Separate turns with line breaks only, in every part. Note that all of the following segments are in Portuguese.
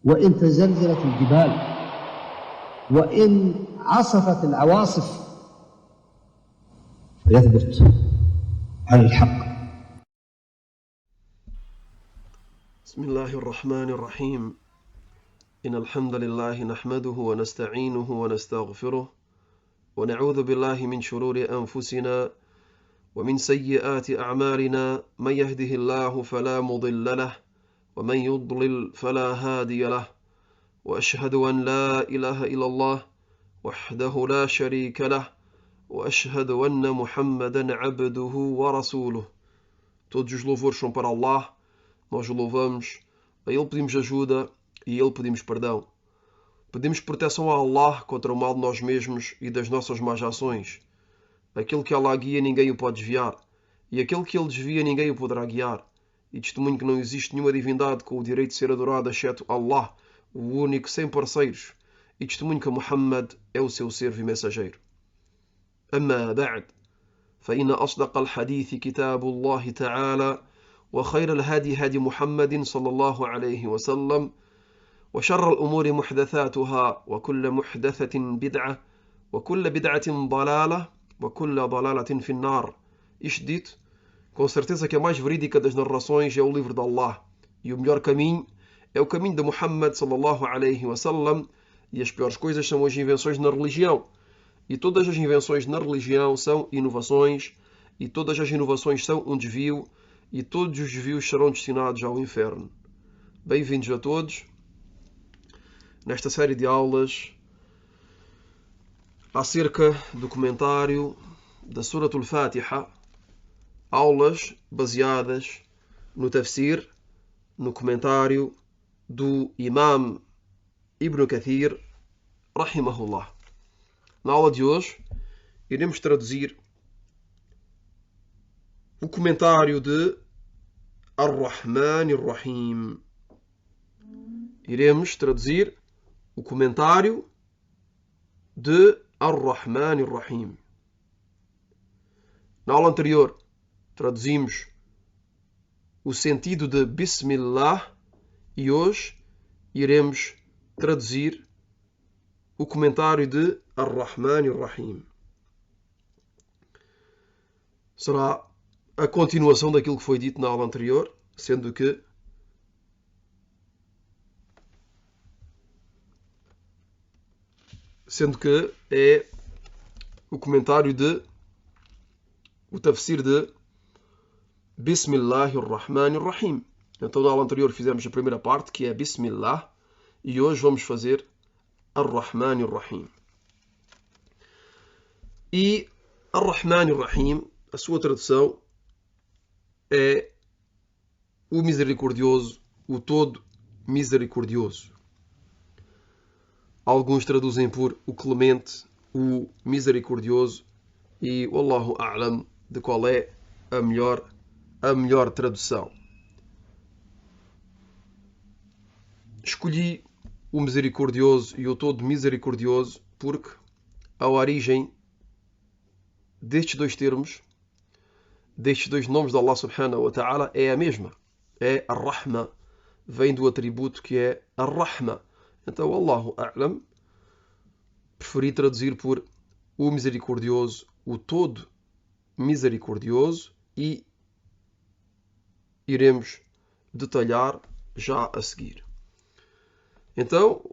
وإن تزلزلت الجبال وإن عصفت العواصف فيثبت على الحق.
بسم الله الرحمن الرحيم. إن الحمد لله نحمده ونستعينه ونستغفره ونعوذ بالله من شرور أنفسنا ومن سيئات أعمالنا. من يهده الله فلا مضل له ومن يضلل فلا هادي له، وأشهد أن لا إله إلا الله وحده لا شريك له، وأشهد أن محمدا عبده ورسوله. Todos os louvores são para Allah, nós o louvamos, a Ele pedimos ajuda e a Ele pedimos perdão. Pedimos proteção a Allah contra o mal de nós mesmos e das nossas más ações. Aquele que Allah guia, ninguém o pode desviar, e aquele que Ele desvia, ninguém o poderá guiar. E testemunho que não existe nenhuma divindade com o direito de ser adorada, exceto Allah, o único, sem parceiros. E testemunho que Muhammad é o seu servo e mensageiro. أما بعد فإن أصدق الحديث كتاب الله تعالى، وخير الهدي هدي محمد صلى الله عليه وسلم، وشر الأمور محدثاتها، وكل محدثة بدعة، وكل بدعة ضلالة، وكل ضلالة في النار. Isto dito, com certeza que a mais verídica das narrações é o livro de Allah, e o melhor caminho é o caminho de Muhammad sallallahu alaihi wasallam, e as piores coisas são as invenções na religião. E todas as invenções na religião são inovações, e todas as inovações são um desvio, e todos os desvios serão destinados ao inferno. Bem-vindos a todos nesta série de aulas acerca do comentário da Surat al-Fatiha, aulas baseadas no tafsir, no comentário do Imam Ibn Kathir, rahimahullah. Na aula de hoje, iremos traduzir o comentário de Ar-Rahman Ar-Rahim. Iremos traduzir o comentário de Ar-Rahman Ar-Rahim. Na aula anterior, traduzimos o sentido de Bismillah e hoje iremos traduzir o comentário de Ar-Rahman Ar-Rahim. Será a continuação daquilo que foi dito na aula anterior, sendo que é o comentário de o tafsir de Bismillah Ar-Rahman Ar-Rahim. Então na aula anterior fizemos a primeira parte, que é Bismillah, e hoje vamos fazer Ar-Rahman Ar-Rahim. E Ar-Rahman Ar-Rahim, a sua tradução é o misericordioso, o todo misericordioso. Alguns traduzem por o clemente, o misericordioso, e Wallahu A'lam de qual é a melhor tradução. Escolhi o misericordioso e o todo misericordioso porque a origem destes dois termos, destes dois nomes de Allah subhanahu wa ta'ala, é a mesma. É Ar-Rahma. Vem do atributo que é Ar-Rahma. Então, Allahu A'lam, preferi traduzir por o misericordioso, o todo misericordioso, e iremos detalhar já a seguir. Então,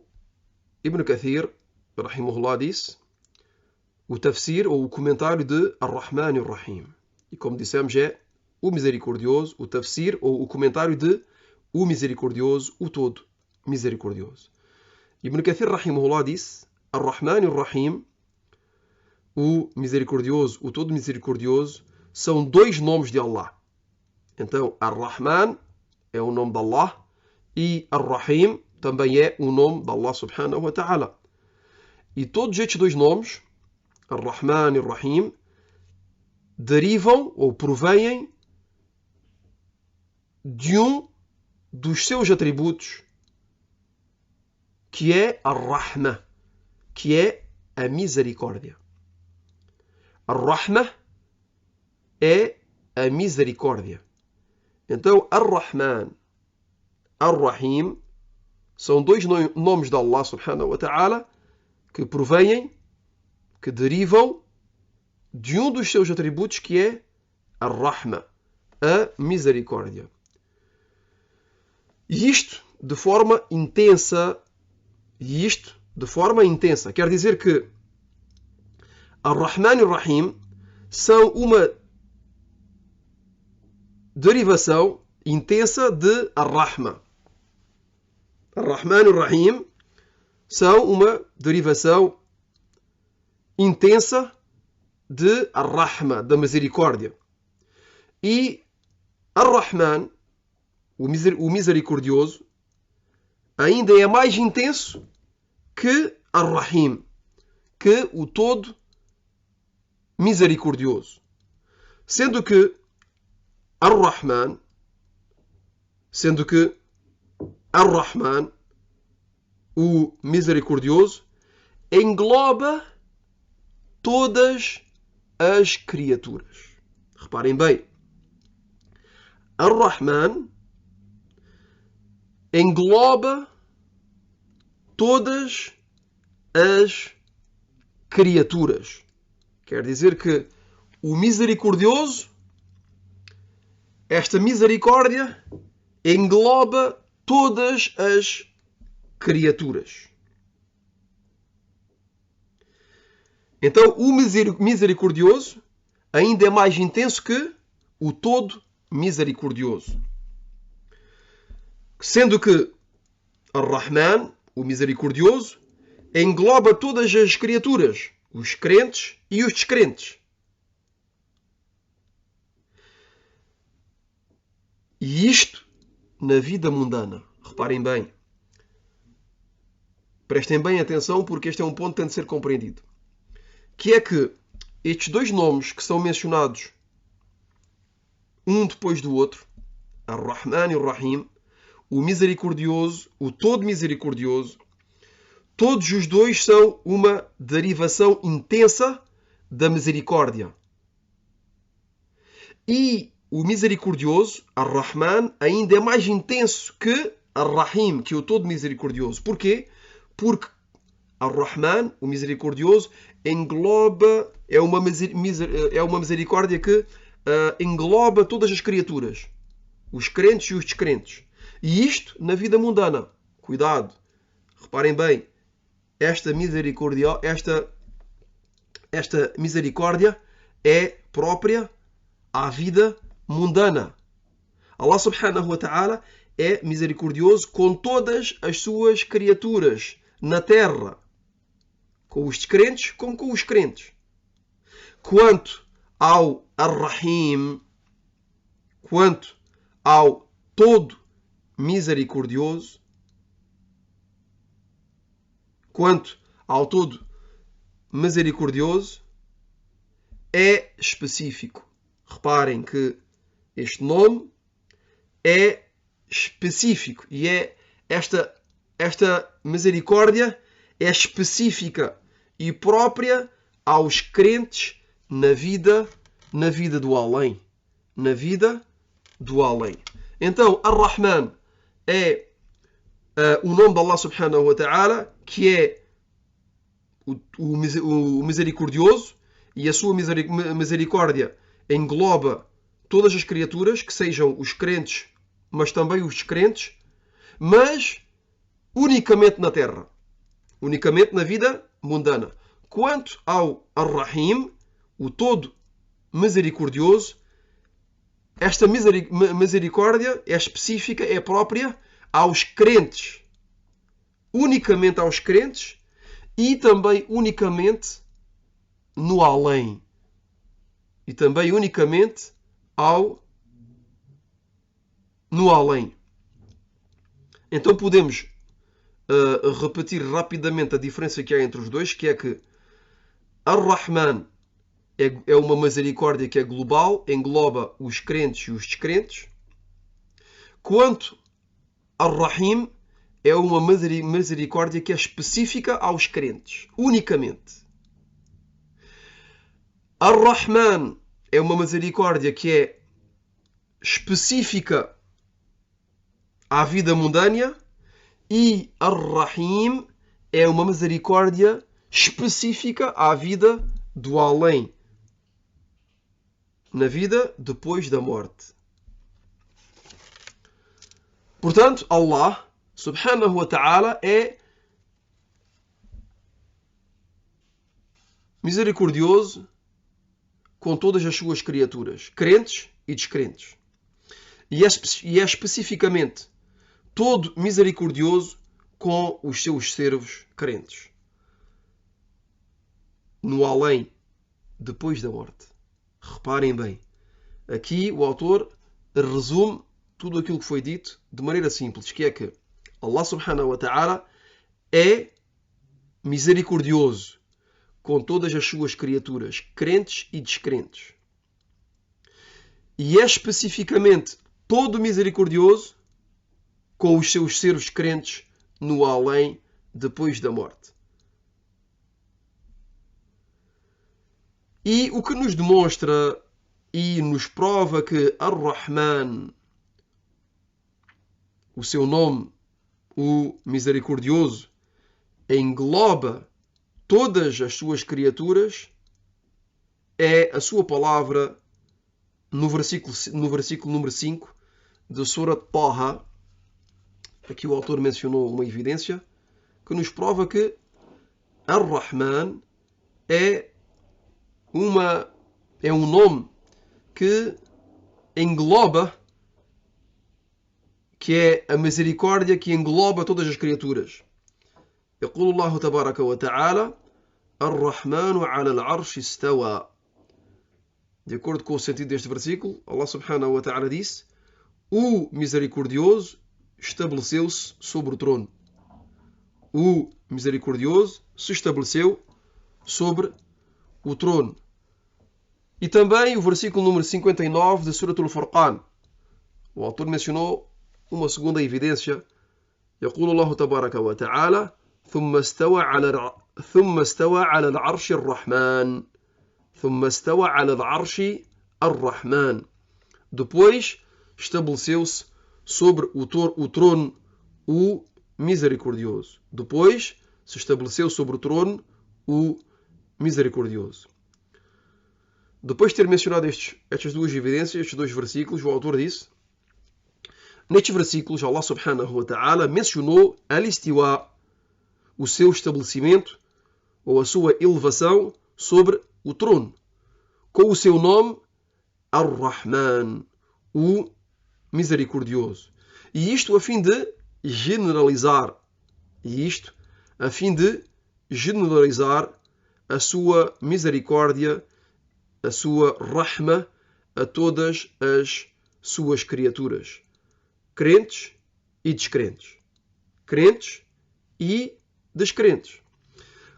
Ibn Kathir, rahimahullah, disse o tafsir ou o comentário de Ar-Rahman Ar-Rahim. E como dissemos, é o misericordioso, o tafsir ou o comentário de o misericordioso, o todo misericordioso. Ibn Kathir, rahimahullah, disse Ar-Rahman Ar-Rahim, o misericordioso, o todo misericordioso, são dois nomes de Allah. Então, Ar-Rahman é o nome de Allah e Ar-Rahim também é o nome de Allah subhanahu wa ta'ala. E todos estes dois nomes, Ar-Rahman e Ar-Rahim, derivam ou provêm de um dos seus atributos, que é Ar-Rahma, que é a misericórdia. Ar-Rahma é a misericórdia. Então, Ar-Rahman, Ar-Rahim São dois nomes de Allah subhanahu wa ta'ala que provêm, que derivam de um dos seus atributos, que é Ar-Rahma, a misericórdia. E isto de forma intensa. Quer dizer que Ar-Rahman e Ar-Rahim são uma derivação intensa de Ar-Rahma. Ar-Rahman e Ar-Rahim são uma derivação intensa de Ar-Rahma, da misericórdia. E Ar-Rahman, o misericordioso, ainda é mais intenso que Ar-Rahim, que o todo misericordioso. Sendo que Ar-Rahman, o misericordioso, engloba todas as criaturas. Reparem bem. Ar-Rahman engloba todas as criaturas. Quer dizer que o misericordioso, esta misericórdia, engloba todas as criaturas. Então, o misericordioso ainda é mais intenso que o todo misericordioso. Sendo que Ar-Rahman, o misericordioso, engloba todas as criaturas, os crentes e os descrentes. E isto na vida mundana. Reparem bem. Prestem bem atenção, porque este é um ponto que tem de ser compreendido. Que é que estes dois nomes que são mencionados um depois do outro, Ar-Rahman e Ar-Rahim, o misericordioso, o todo misericordioso, todos os dois são uma derivação intensa da misericórdia. E o misericordioso, Ar-Rahman, ainda é mais intenso que Ar-Rahim, que é o todo misericordioso. Porquê? Porque Ar-Rahman, o misericordioso, engloba, é uma misericórdia que engloba todas as criaturas, os crentes e os descrentes. E isto na vida mundana. Cuidado. Reparem bem. Esta misericórdia é própria à vida mundana. Allah subhanahu wa ta'ala é misericordioso com todas as suas criaturas na terra. Com os descrentes como com os crentes. Quanto ao Ar-Rahim, quanto ao todo misericordioso, é específico. Reparem que este nome é específico e esta misericórdia é específica e própria aos crentes na vida do além. Na vida do além. Então, Ar-Rahman é o nome de Allah subhanahu wa ta'ala, que é o misericordioso, e a sua misericórdia engloba todas as criaturas, que sejam os crentes, mas também os descrentes, mas unicamente na terra, unicamente na vida mundana. Quanto ao Ar-Rahim, o todo misericordioso, esta misericórdia é específica, é própria aos crentes, unicamente aos crentes e também unicamente no além. E também unicamente no além. Então podemos repetir rapidamente a diferença que há entre os dois, que é que Ar-Rahman é uma misericórdia que é global, engloba os crentes e os descrentes. Quanto Ar-Rahim é uma misericórdia que é específica aos crentes, unicamente. Ar-Rahman é uma misericórdia que é específica à vida mundana E Ar-Rahim é uma misericórdia específica à vida do além, na vida depois da morte. Portanto, Allah subhanahu wa ta'ala é misericordioso com todas as suas criaturas, crentes e descrentes. E é especificamente todo misericordioso com os seus servos crentes, no além, depois da morte. Reparem bem, aqui o autor resume tudo aquilo que foi dito de maneira simples, que é que Allah subhanahu wa ta'ala é misericordioso com todas as suas criaturas, crentes e descrentes. E é especificamente todo misericordioso com os seus servos crentes no além, depois da morte. E o que nos demonstra e nos prova que Ar-Rahman, o seu nome, o misericordioso, engloba todas as suas criaturas, é a sua palavra no versículo número 5 de Surat Taha. Aqui o autor mencionou uma evidência que nos prova que Ar-Rahman é um nome que engloba, que é a misericórdia que engloba todas as criaturas. يقول الله تبارك وتعالى الرحمن على العرش استوى. De acordo com o sentido deste versículo, Allah subhanahu wa ta'ala disse: o misericordioso estabeleceu-se sobre o trono. O misericordioso se estabeleceu sobre o trono. E também o versículo número 59 de Surat Al-Furqan. O autor mencionou uma segunda evidência. يقول الله تبارك وتعالى ثم استوى على العرش الرحمن. ثم استوى على العرش الرحمن. Depois estabeleceu-se sobre o trono o misericordioso. Depois se estabeleceu sobre o trono o misericordioso. Depois de ter mencionado estas duas evidências, estes dois versículos, o autor disse: nestes versículos, Allah subhanahu wa ta'ala mencionou al-istiwa, o seu estabelecimento ou a sua elevação sobre o trono, com o seu nome Ar-Rahman, o misericordioso. E isto a fim de generalizar, a sua misericórdia, a sua rahma a todas as suas criaturas, crentes e descrentes. Crentes e descrentes.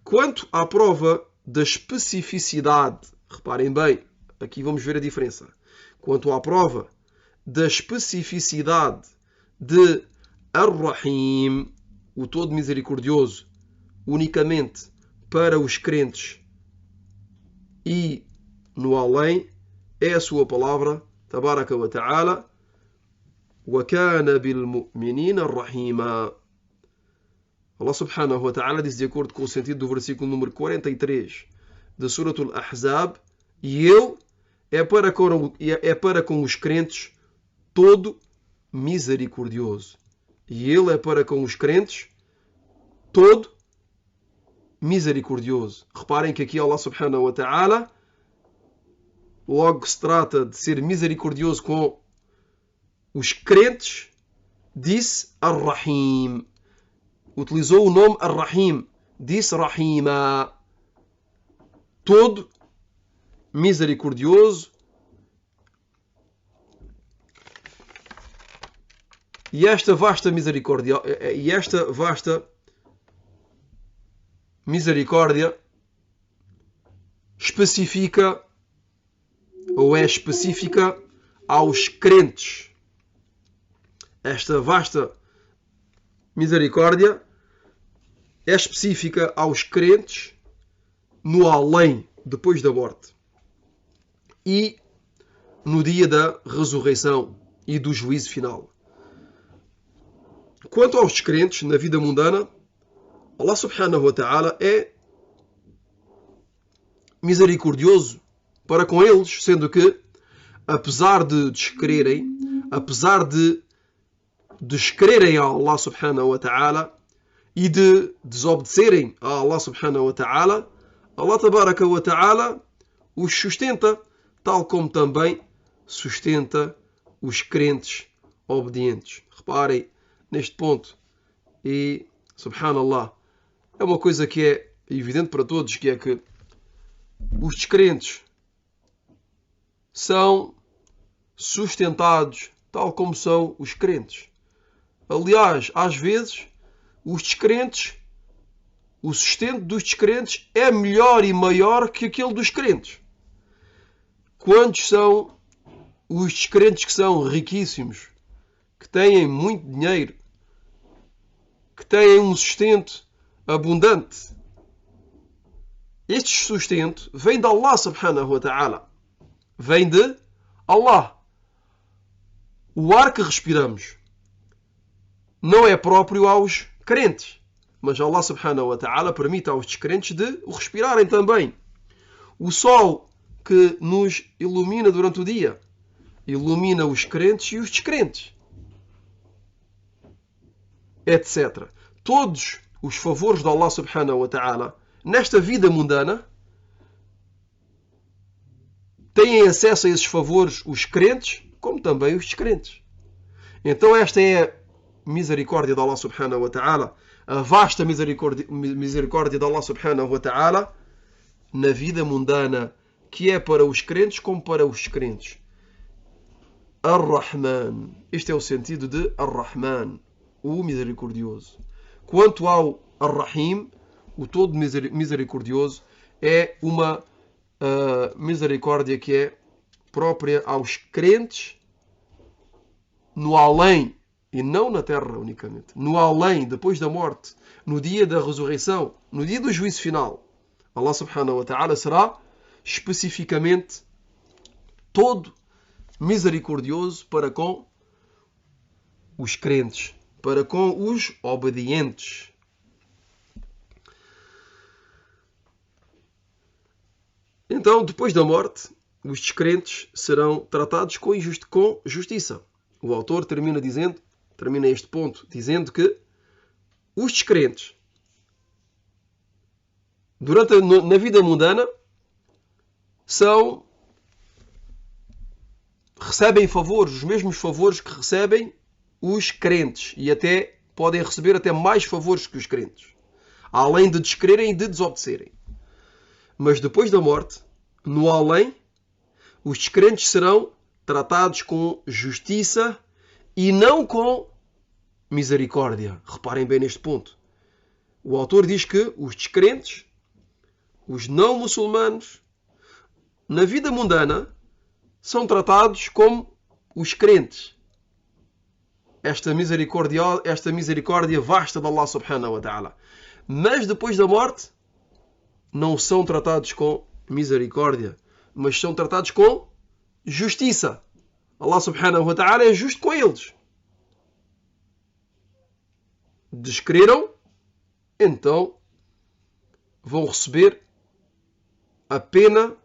Quanto à prova da especificidade, reparem bem, aqui vamos ver a diferença. Quanto à prova da especificidade de Ar-Rahim, o todo misericordioso, unicamente para os crentes e no além, é a sua palavra, Tabaraka wa Ta'ala, وَكَانَ بِالْمُؤْمِنِينَ الرَّحِيمًا. Allah subhanahu wa ta'ala diz, de acordo com o sentido do versículo número 43 de Surat Al-Ahzab, e Ele é para com os crentes todo misericordioso. E Ele é para com os crentes todo misericordioso. Reparem que aqui Allah subhanahu wa ta'ala logo se trata de ser misericordioso com os crentes, disse Ar-Rahim. Utilizou o nome Ar-Rahim, disse Rahima. Todo misericordioso. E esta vasta misericórdia especifica ou é específica aos crentes. Esta vasta misericórdia é específica aos crentes no além, depois da morte, e no dia da ressurreição e do juízo final. Quanto aos descrentes na vida mundana, Allah subhanahu wa ta'ala é misericordioso para com eles, sendo que, apesar de descrerem, apesar de descrerem a Allah subhanahu wa ta'ala e de desobedecerem a Allah subhanahu wa ta'ala, Allah tabaraka wa ta'ala os sustenta, tal como também sustenta os crentes obedientes. Reparem neste ponto. E, subhanallah, é uma coisa que é evidente para todos, que é que os descrentes são sustentados tal como são os crentes. Aliás, às vezes, os descrentes, o sustento dos descrentes é melhor e maior que aquele dos crentes. Quantos são os descrentes que são riquíssimos, que têm muito dinheiro, que têm um sustento abundante? Este sustento vem de Allah subhanahu wa ta'ala. Vem de Allah. O ar que respiramos não é próprio aos crentes, mas Allah subhanahu wa ta'ala permite aos descrentes de o respirarem também. O sol que nos ilumina durante o dia ilumina os crentes e os descrentes, etc. Todos os favores de Allah subhanahu wa ta'ala nesta vida mundana têm acesso a esses favores os crentes, como também os descrentes. Então esta é a misericórdia de Allah subhanahu wa ta'ala, a vasta misericórdia de Allah subhanahu wa ta'ala na vida mundana, que é para os crentes como para os descrentes. Ar-Rahman. Este é o sentido de Ar-Rahman, o misericordioso. Quanto ao Ar-Rahim, o todo misericordioso, é uma misericórdia que é própria aos crentes no além, e não na terra unicamente. No além, depois da morte, no dia da ressurreição, no dia do juízo final. Allah subhanahu wa ta'ala será especificamente todo misericordioso para com os crentes, para com os obedientes. Então, depois da morte, os descrentes serão tratados com justiça. O autor termina este ponto dizendo que os descrentes, na vida mundana, recebem favores, os mesmos favores que recebem os crentes, e até podem receber até mais favores que os crentes, além de descrerem e de desobedecerem. Mas depois da morte, no além, os descrentes serão tratados com justiça e não com misericórdia. Reparem bem neste ponto. O autor diz que os descrentes, os não muçulmanos, na vida mundana, são tratados como os crentes. Esta misericórdia vasta de Allah subhanahu wa ta'ala. Mas depois da morte, não são tratados com misericórdia, mas são tratados com justiça. Allah subhanahu wa ta'ala é justo com eles. Descreram, então vão receber a pena,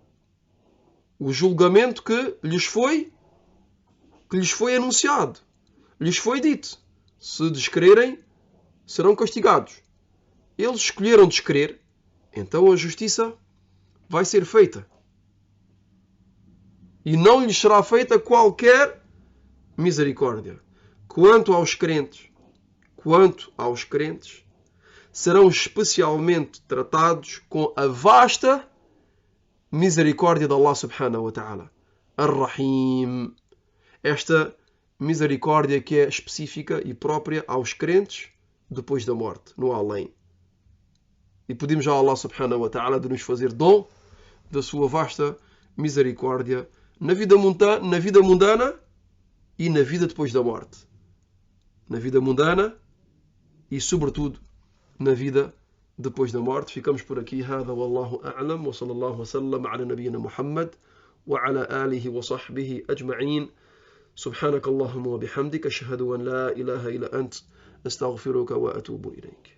o julgamento que lhes foi anunciado, lhes foi dito. Se descrerem, serão castigados. Eles escolheram descrer, então a justiça vai ser feita. E não lhes será feita qualquer misericórdia. Quanto aos crentes, serão especialmente tratados com a vasta misericórdia de Allah subhanahu wa ta'ala. Ar-Rahim. Esta misericórdia que é específica e própria aos crentes depois da morte, no além. E pedimos a Allah subhanahu wa ta'ala de nos fazer dom da sua vasta misericórdia na vida mundana e na vida depois da morte. Na vida mundana e, sobretudo, na vida depois da morte. Ficamos por aqui. Hada wallahu a'lam wa sallallahu wa sallam ala nabiyyina Muhammad wa ala alihi wa sahbihi ajma'in. Subhanakallahumma wa bihamdika ashhadu an la ilaha illa ant أستغفرك وأتوب إليك.